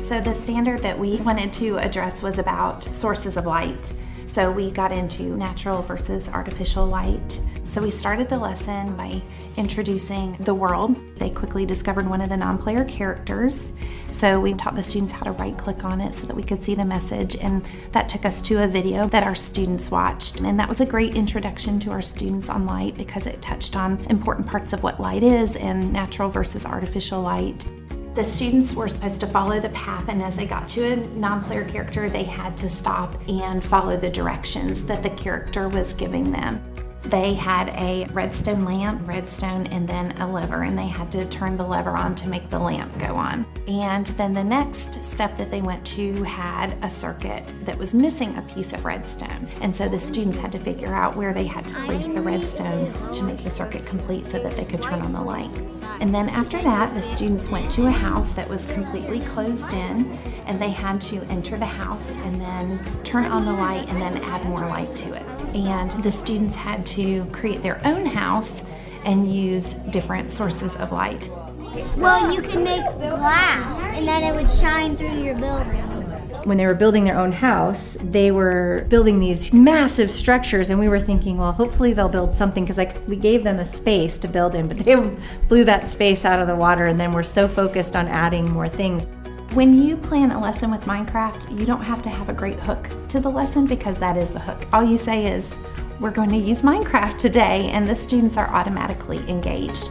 So the standard that we wanted to address was about sources of light. So we got into natural versus artificial light. So we started the lesson by introducing the world. They quickly discovered one of the non-player characters. So we taught the students how to right-click on it so that we could see the message, and that took us to a video that our students watched. And that was a great introduction to our students on light because it touched on important parts of what light is and natural versus artificial light. The students were supposed to follow the path, and as they got to a non-player character, they had to stop and follow the directions that the character was giving them. They had a redstone lamp, and then a lever, and they had to turn the lever on to make the lamp go on. And then the next step that they went to had a circuit that was missing a piece of redstone. And so the students had to figure out where they had to place the redstone to make the circuit complete so that they could turn on the light. And then after that, the students went to a house that was completely closed in, and they had to enter the house and then turn on the light and then add more light to it. And the students had to create their own house and use different sources of light. Well, you can make glass and then it would shine through your building. When they were building their own house, they were building these massive structures, and we were thinking, well, hopefully they'll build something, because we gave them a space to build in, but they blew that space out of the water, and then we're so focused on adding more things. When you plan a lesson with Minecraft, you don't have to have a great hook to the lesson, because that is the hook. All you say is, we're going to use Minecraft today, and the students are automatically engaged.